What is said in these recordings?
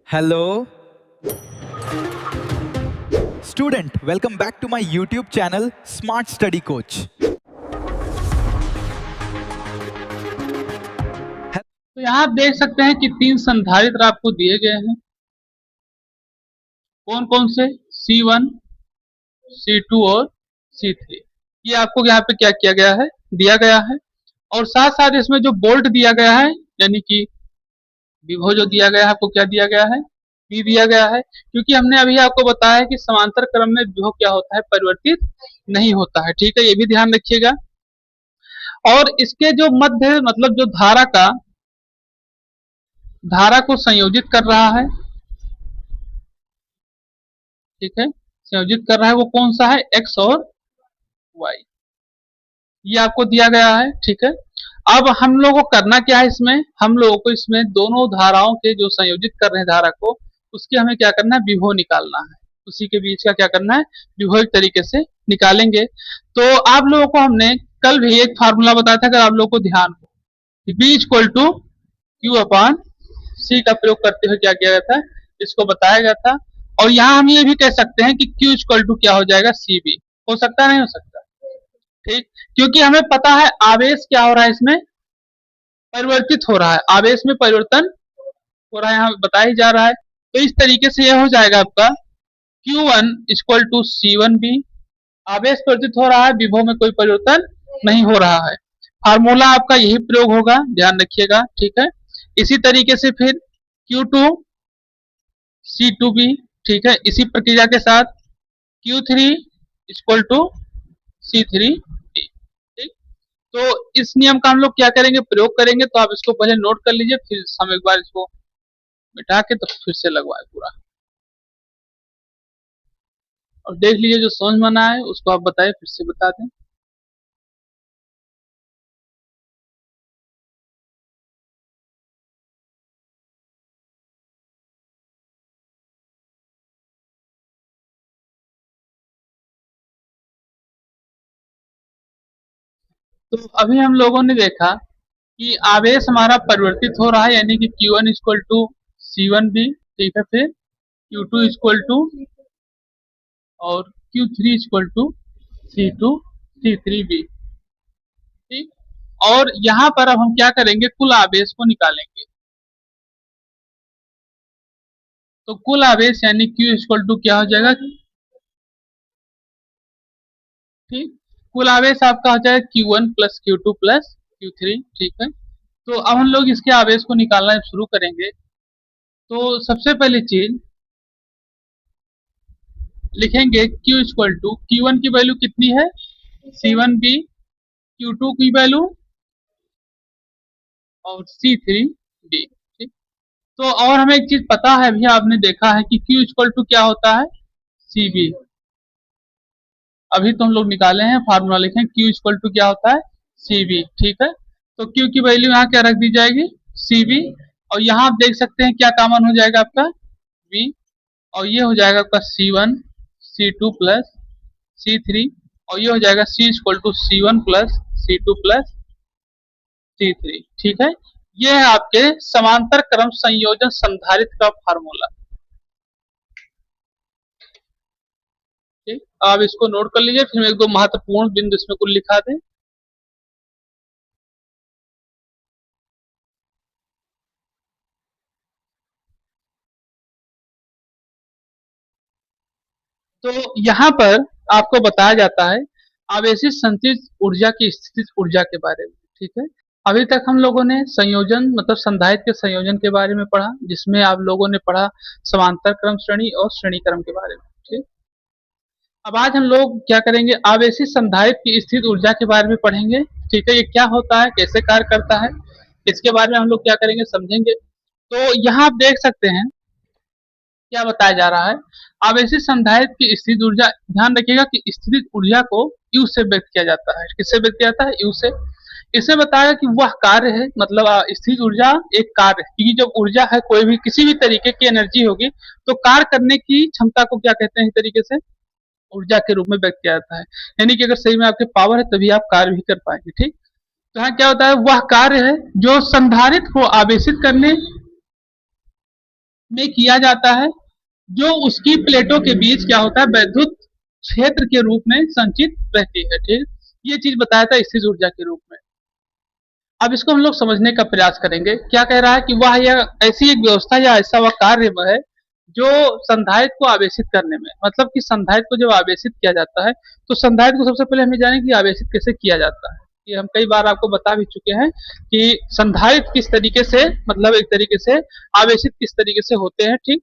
Hello, student. Welcome back to my YouTube channel, Smart Study Coach. तो यहाँ आप देख सकते हैं कि 3 संधारित्र आपको दिए गए हैं। कौन कौन से? C1, C2 और C3। ये आपको यहाँ पे क्या किया गया है, दिया गया है। और साथ साथ इसमें जो बोल्ट दिया गया है, यानी कि विभव जो दिया गया है, आपको क्या दिया गया है, V दिया गया है। क्योंकि हमने अभी आपको बताया है कि समांतर क्रम में विभव क्या होता है, परिवर्तित नहीं होता है। ठीक है, ये भी ध्यान रखिएगा। और इसके जो मध्य मतलब जो धारा को संयोजित कर रहा है, ठीक है, संयोजित कर रहा है, वो कौन सा है, X और Y। ये आपको दिया गया है। ठीक है, अब हम लोगों को करना क्या है, इसमें हम लोगों को इसमें दोनों धाराओं के जो संयोजित कर रहे हैं धारा को, उसके हमें क्या करना है, विभव निकालना है। उसी के बीच का क्या करना है, विभव एक तरीके से निकालेंगे। तो आप लोगों को हमने कल भी एक फार्मूला बताया था, अगर आप लोगों को ध्यान हो, B equal to Q upon C का प्रयोग करते हुए क्या किया गया था, इसको बताया गया था। और यहाँ हम ये भी कह सकते हैं कि Q इक्वल टू क्या हो जाएगा, CB। हो सकता है, नहीं हो सकता? ठीक, क्योंकि हमें पता है आवेश क्या हो रहा है, इसमें परिवर्तित हो रहा है, आवेश में परिवर्तन हो रहा है, यहाँ बताया ही जा रहा है। तो इस तरीके से यह हो जाएगा आपका Q1 इक्वल टू C1B। आवेश परिवर्तित हो रहा है, विभव में कोई परिवर्तन नहीं हो रहा है। फार्मूला आपका यही प्रयोग होगा, ध्यान रखिएगा। ठीक है, इसी तरीके से फिर Q2 C2B, ठीक है, इसी प्रक्रिया के साथ Q3 इक्वल टू C3B। ठीक, तो इस नियम का हम लोग क्या करेंगे, प्रयोग करेंगे। तो आप इसको पहले नोट कर लीजिए, फिर हम एक बार इसको मिटा के तो फिर से लगवाए पूरा, और देख लीजिए जो समझ में ना आए उसको आप बताएं, फिर से बता दें। तो अभी हम लोगों ने देखा कि आवेश हमारा परिवर्तित हो रहा है, यानी कि Q1 इक्वल टू C1B। ठीक है, फिर Q2 इक्वल टू और Q3 equal to C2 C3B। ठीक, और यहाँ पर अब हम क्या करेंगे, कुल आवेश को निकालेंगे। तो कुल आवेश यानी Q इक्वल टू क्या हो जाएगा, ठीक, कुल आवेश आपका हो जाएगा Q1 plus Q2 plus Q3। ठीक है, तो अब हम लोग इसके आवेश को निकालना शुरू करेंगे। तो सबसे पहली चीज लिखेंगे Q इक्वल टू, Q1 की वैल्यू कितनी है, C1B, Q2 की वैल्यू और C3B। ठीक, तो और हमें एक चीज पता है, अभी आपने देखा है कि Q इक्वल टू क्या होता है, CB। अभी तो हम लोग निकाले हैं, फार्मूला लिखें, Q इक्वल टू क्या होता है, CB। ठीक है, तो Q की वैल्यू यहाँ क्या रख दी जाएगी, CB। और यहाँ आप देख सकते हैं क्या कॉमन हो जाएगा आपका, B। और ये हो जाएगा आपका C1 C2 प्लस C3। और ये हो जाएगा C equal to C1 plus C2 plus C3। ठीक है, ये है आपके समांतर क्रम संयोजन संधारित्र का फार्मूला। ठीक, आप इसको नोट कर लीजिए, फिर एक दो महत्वपूर्ण बिंदु इसमें कुल लिखा दें। तो यहाँ पर आपको बताया जाता है आवेशित संचित ऊर्जा की स्थितिज ऊर्जा के बारे में। ठीक है, अभी तक हम लोगों ने संयोजन मतलब संधारित्र के संयोजन के बारे में पढ़ा, जिसमें आप लोगों ने पढ़ा समांतर क्रम श्रेणी और श्रेणी क्रम के बारे में। ठीक, अब आज हम लोग क्या करेंगे, आवेशित संधारित्र की स्थित ऊर्जा के बारे में पढ़ेंगे। ठीक है, ये क्या होता है, कैसे कार्य करता है, इसके बारे में हम लोग क्या करेंगे, समझेंगे। तो यहाँ आप देख सकते हैं क्या बताया जा रहा है, आवेशित संधारित्र की स्थित ऊर्जा, ध्यान रखिएगा कि स्थित ऊर्जा को U से व्यक्त किया जाता है। किससे व्यक्त किया जाता है, U से। इसे बताया कि वह कार्य है, मतलब स्थित ऊर्जा एक कार्य है, क्योंकि जब ऊर्जा है, कोई भी किसी भी तरीके की एनर्जी होगी, तो कार्य करने की क्षमता को क्या कहते हैं, इस तरीके से ऊर्जा के रूप में व्यक्त किया जाता है। यानी कि अगर सही में आपके पावर है तभी आप कार्य भी कर पाएंगे। ठीक, तो यहाँ क्या होता है, वह कार्य है जो संधारित्र को आवेशित करने में किया जाता है, जो उसकी प्लेटों के बीच क्या होता है, वैद्युत क्षेत्र के रूप में संचित रहती है। ठीक, ये चीज बताया था स्थिर ऊर्जा के रूप में। अब इसको हम लोग समझने का प्रयास करेंगे। क्या कह रहा है कि वह यह ऐसी एक व्यवस्था या ऐसा वह कार्य है जो संधारित्र को आवेशित करने में, मतलब कि संधारित्र को जब आवेशित किया जाता है तो संधारित्र को सबसे पहले हमें जाने कि आवेशित कैसे किया जाता है। ये हम कई बार आपको बता भी चुके हैं कि संधारित्र किस तरीके से, मतलब एक तरीके से आवेशित किस तरीके से होते हैं। ठीक,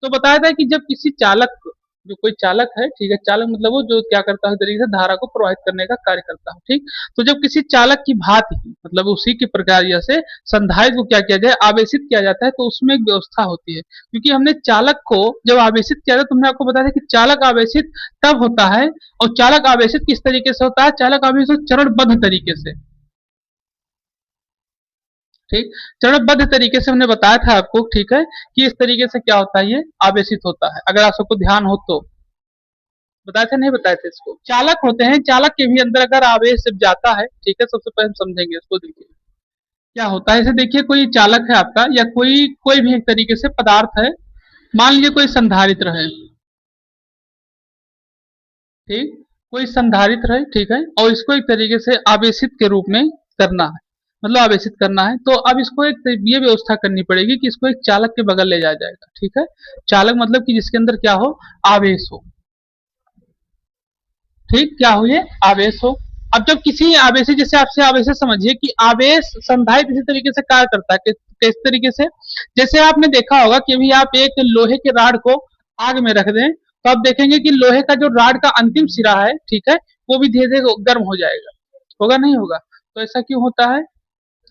तो बताया था कि जब किसी चालक, जो कोई चालक है, ठीक है, चालक मतलब वो जो क्या करता है, तरीके से धारा को प्रवाहित करने का कार्य करता है। ठीक, तो जब किसी चालक की भांति मतलब उसी के प्रकार से संधारित्र को क्या किया जाए, आवेशित किया जाता है, तो उसमें एक व्यवस्था होती है। क्योंकि हमने चालक को जब आवेशित किया था तो हमने आपको बताया था कि चालक आवेशित तब होता है, और चालक आवेशित किस तरीके से होता है, चालक आवेशित चरणबद्ध तरीके से। ठीक, चरणबद्ध तरीके से हमने बताया था आपको, ठीक है, कि इस तरीके से क्या होता है, ये आवेशित होता है। अगर आप सबको ध्यान हो तो बताए थे, नहीं बताए थे। इसको चालक होते हैं, चालक के भी अंदर अगर आवेश जब जाता है, ठीक है, सबसे पहले हम समझेंगे इसको। देखिए क्या होता है, जैसे देखिए कोई चालक है आपका, या कोई कोई भी एक तरीके से पदार्थ है, मान लीजिए कोई संधारित्र है। ठीक, कोई संधारित्र है, ठीक है, और इसको एक तरीके से आवेशित के रूप में करना है, मतलब आवेशित करना है, तो अब इसको एक ये व्यवस्था करनी पड़ेगी कि इसको एक चालक के बगल ले जाया जाएगा। ठीक है, चालक मतलब कि जिसके अंदर क्या हो, आवेश हो। ठीक, क्या हो, ये आवेश हो। अब जब किसी आवेशी, जैसे आपसे आवेश समझिए कि आवेश संधारित्र इसी तरीके से कार्य करता है। किस तरीके से, जैसे आपने देखा होगा कि अभी आप एक लोहे के राड को आग में रख दें तो आप देखेंगे कि लोहे का जो राड का अंतिम सिरा है, ठीक है, वो भी धीरे धीरे गर्म हो जाएगा। होगा नहीं होगा, तो ऐसा क्यों होता है।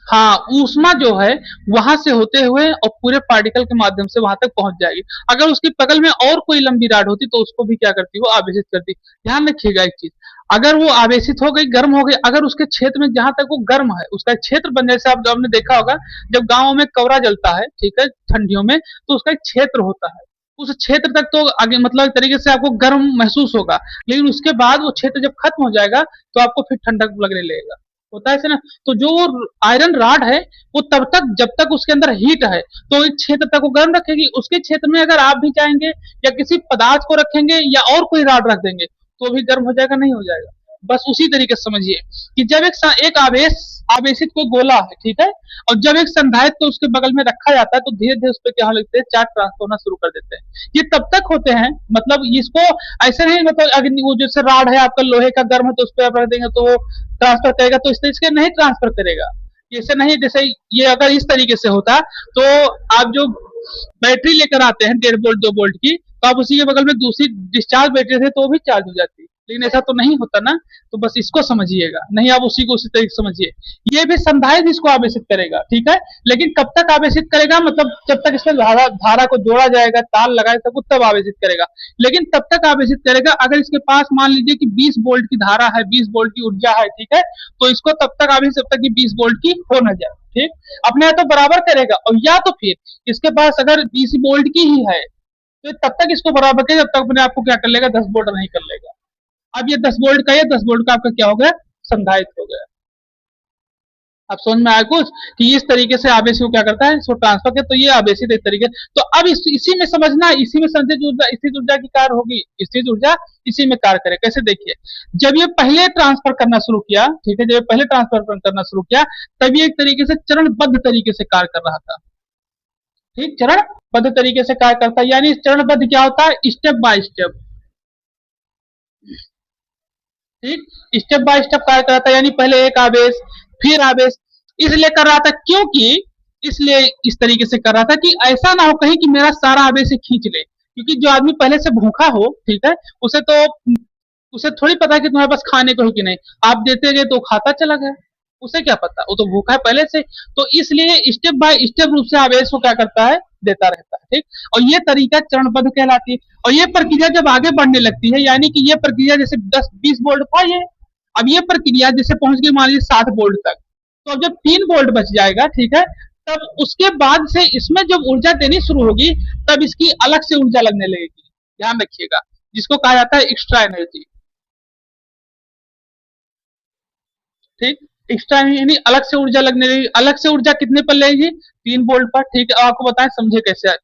हाँ, ऊष्मा जो है वहां से होते हुए और पूरे पार्टिकल के माध्यम से वहां तक पहुंच जाएगी। अगर उसके बगल में और कोई लंबी राड होती तो उसको भी क्या करती, वो आवेशित करती। ध्यान रखिएगा एक चीज, अगर वो आवेशित हो गई, गर्म हो गई, अगर उसके क्षेत्र में जहां तक वो गर्म है, उसका एक क्षेत्र बन, जैसे आप आपने देखा होगा जब गाँव में कवरा जलता है, ठीक है, ठंडियों में, तो उसका एक क्षेत्र होता है। उस क्षेत्र तक तो आगे मतलब एक तरीके से आपको गर्म महसूस होगा, लेकिन उसके बाद वो क्षेत्र जब खत्म हो जाएगा तो आपको फिर ठंडक लगने लगेगा। होता है ऐसे ना। तो जो वो आयरन रॉड है वो तब तक, जब तक उसके अंदर हीट है तो इस क्षेत्र तक वो गर्म रखेगी। उसके क्षेत्र में अगर आप भी चाहेंगे या किसी पदार्थ को रखेंगे या और कोई रॉड रख देंगे तो भी गर्म हो जाएगा, नहीं हो जाएगा। बस उसी तरीके से समझिए कि जब एक आवेश, आवेशित कोई गोला है, ठीक है, और जब एक संधारित्र को उसके बगल में रखा जाता है तो धीरे धीरे उस पर क्या होने लगते हैं, चार्ज ट्रांसफर होना शुरू कर देते हैं। ये तब तक होते हैं, मतलब इसको ऐसे नहीं, मतलब अगर वो जैसे रॉड है आपका लोहे का गर्म है तो उस पर आप रख देंगे तो वो ट्रांसफर करेगा, तो इस तरीके से नहीं ट्रांसफर करेगा। ऐसे नहीं, जैसे ये अगर इस तरीके से होता तो आप जो बैटरी लेकर आते हैं 1.5 वोल्ट 2 वोल्ट की, तो आप उसी के बगल में दूसरी डिस्चार्ज बैटरी थे तो वो भी चार्ज हो जाती, लेकिन ऐसा तो नहीं होता ना। तो बस इसको समझिएगा, नहीं आप उसी को उसी तरीके से समझिए। ये भी संधारित्र इसको आवेशित करेगा, ठीक है, लेकिन कब तक आवेशित करेगा, मतलब जब तक इसमें धारा को जोड़ा जाएगा, तार लगाए तब आवेशित करेगा। लेकिन तब तक आवेशित करेगा अगर इसके पास मान लीजिए कि 20 वोल्ट की धारा है, 20 वोल्ट की ऊर्जा है, ठीक है, तो इसको तब तक आवेशित जब तक कि 20 वोल्ट की हो न जाए। ठीक, अपने यहाँ तो बराबर करेगा, और या तो फिर इसके पास अगर 20 वोल्ट की ही है तो तब तक इसको बराबर करेगा, जब तक अपने आपको क्या कर लेगा, 10 वोल्ट नहीं कर लेगा। अब ये 10 वोल्ट का, ये 10 वोल्ट का आपका क्या हो गया, संधारित्र हो गया। अब समझ में आया कुछ कि इस तरीके से आवेश को क्या करता है, इसको ट्रांसफर कर, तो ये आवेशित एक तरीके। तो अब इसी में समझना, इसी में संचित ऊर्जा, स्थित ऊर्जा की कार्य होगी, स्थित ऊर्जा इसी में कार्य करे। कैसे, देखिए जब ये पहले ट्रांसफर करना शुरू किया, ठीक है, जब ये पहले ट्रांसफर करना शुरू किया तब ये एक तरीके से चरणबद्ध तरीके से कार्य कर रहा था। ठीक, चरणबद्ध तरीके से कार्य करता है, यानी चरणबद्ध क्या होता है, स्टेप बाय स्टेप। ठीक, स्टेप बाय स्टेप कार्य कर रहा था, यानी पहले एक आवेश फिर आवेश, इसलिए कर रहा था क्योंकि, इसलिए इस तरीके से कर रहा था कि ऐसा ना हो कहीं कि मेरा सारा आवेश खींच ले। क्योंकि जो आदमी पहले से भूखा हो, ठीक है, उसे थोड़ी पता है कि तुम्हारे पास खाने को है कि नहीं, आप देते गए तो खाता चला गया, उसे क्या पता, वो तो भूखा है पहले से। तो इसलिए स्टेप बाय स्टेप रूप से आवेश को क्या करता है, देता रहता है। ठीक, और ये तरीका चरणबद्ध कहलाती है। और ये प्रक्रिया जब आगे बढ़ने लगती है, यानी कि ये प्रक्रिया जैसे 10-20 वोल्ट था ये, अब ये प्रक्रिया जैसे पहुंच गई मान लीजिए 7 वोल्ट तक, तो अब जब 3 वोल्ट बच जाएगा, ठीक है, तब उसके बाद से इसमें जब ऊर्जा देनी शुरू होगी तब इसकी अलग से ऊर्जा लगने लगेगी। ध्यान रखिएगा, जिसको कहा जाता है एक्स्ट्रा एनर्जी। ठीक, एक्स्ट्रा यानी अलग से ऊर्जा लगने लगेगी। अलग से ऊर्जा कितने पर लगेगी, 3 वोल्ट पर, ठीक है। आपको बताएं समझे कैसे है।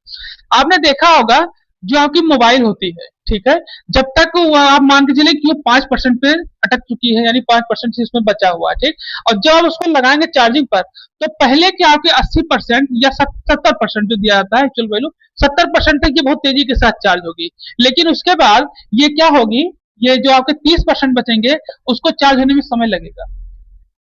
आपने देखा होगा जो आपकी मोबाइल होती है, ठीक है, जब तक वो आप मान के चले कि वो 5% पे अटक चुकी है, यानी 5% से इसमें बचा हुआ है, ठीक। और जब आप उसको लगाएंगे चार्जिंग पर, तो पहले क्या आपके 80% या 70% जो दिया जाता है एक्चुअल वैल्यू, 70% तक ये बहुत तेजी के साथ चार्ज होगी। लेकिन उसके बाद ये क्या होगी, ये जो आपके 30% बचेंगे उसको चार्ज होने में समय लगेगा।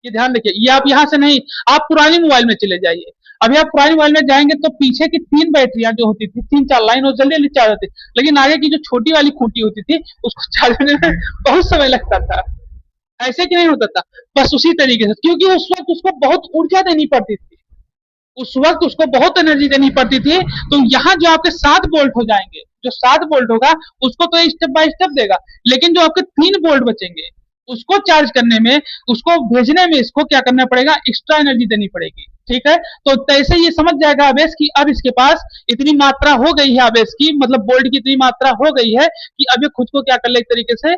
ये ध्यान रखिए, ये आप यहाँ से नहीं, आप पुरानी मोबाइल में चले जाइए। अभी आप पुरानी मोबाइल में जाएंगे तो पीछे की 3 बैटरियां जो होती थी, 3-4 लाइन, वो जल्दी जल्दी चार्ज होती, लेकिन आगे की जो छोटी वाली खूंटी होती थी उसको चार्ज होने में बहुत समय लगता था। ऐसे कि नहीं होता था, बस उसी तरीके से, क्योंकि उस वक्त उसको बहुत ऊर्जा देनी पड़ती थी, उस वक्त उसको बहुत एनर्जी देनी पड़ती थी। तो यहाँ जो आपके 7 वोल्ट हो जाएंगे, जो 7 वोल्ट होगा उसको तो स्टेप बाय स्टेप देगा, लेकिन जो आपके 3 वोल्ट बचेंगे उसको चार्ज करने में, उसको भेजने में इसको क्या करना पड़ेगा, एक्स्ट्रा एनर्जी देनी पड़ेगी, ठीक है। तो तैसे ये समझ जाएगा आवेश की अब इसके पास इतनी मात्रा हो गई है आवेश की, मतलब वोल्ट की इतनी मात्रा हो गई है कि अब ये खुद को क्या कर ले, एक तरीके से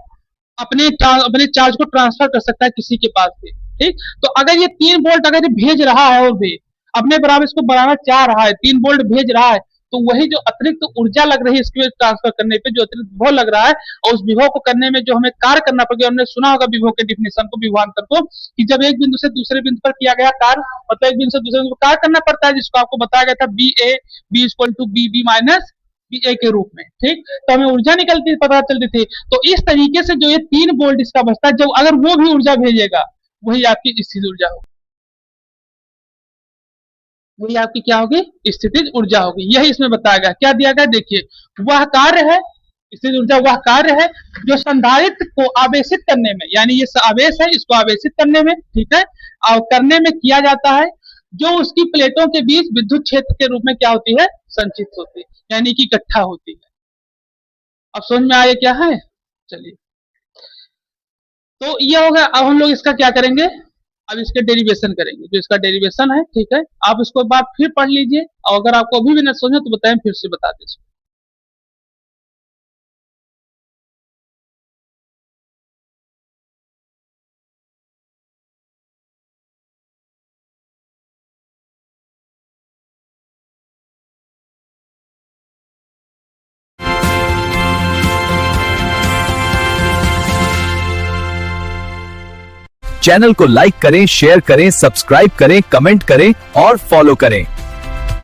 अपने चार्ज को ट्रांसफर कर सकता है किसी के पास भी, ठीक। तो अगर ये 3 वोल्ट अगर ये भेज रहा है और भी अपने बराबर इसको बढ़ाना चाह रहा है, 3 वोल्ट भेज रहा है, तो वही जो अतिरिक्त ऊर्जा लग रही है इसके ट्रांसफर करने पे, जो अतिरिक्त विभव लग रहा है, और उस विभव को करने में जो हमें कार्य करना पड़ेगा, हमने सुना होगा विभव के डिफिनेशन को, विभवांतर को, कि जब एक बिंदु से दूसरे बिंदु पर किया गया कार्य, मतलब एक बिंदु से दूसरे बिंदु पर कार्य करना पड़ता है, जिसको आपको बताया गया था B equal to B minus B A के रूप में, ठीक। तो हमें ऊर्जा निकलती पता चलती थी। तो इस तरीके से जो ये 3 वोल्ट इसका बचता है, जब अगर वो भी ऊर्जा भेजेगा, वही आपकी स्थितिज ऊर्जा होगी, वही आपकी क्या होगी, स्थितिज ऊर्जा होगी। यही इसमें बताया गया, क्या दिया गया देखिए, वह कार्य है, स्थितिज ऊर्जा वह कार्य है जो संधारित्र को आवेशित करने में, यानी ये आवेश है, इसको आवेशित करने में, ठीक है, और करने में किया जाता है, जो उसकी प्लेटों के बीच विद्युत क्षेत्र के रूप में क्या होती है, संचित होती है, यानी कि इकट्ठा होती है। अब समझ में आया क्या है, चलिए। तो ये होगा, अब हम लोग इसका क्या करेंगे, अब इसके डेरिवेशन करेंगे, जो इसका डेरिवेशन है, ठीक है। आप इसको एक बार फिर पढ़ लीजिए, और अगर आपको अभी भी न समझे तो बताएं, फिर से बता दीजिए। चैनल को लाइक करें, शेयर करें, सब्सक्राइब करें, कमेंट करें और फॉलो करें।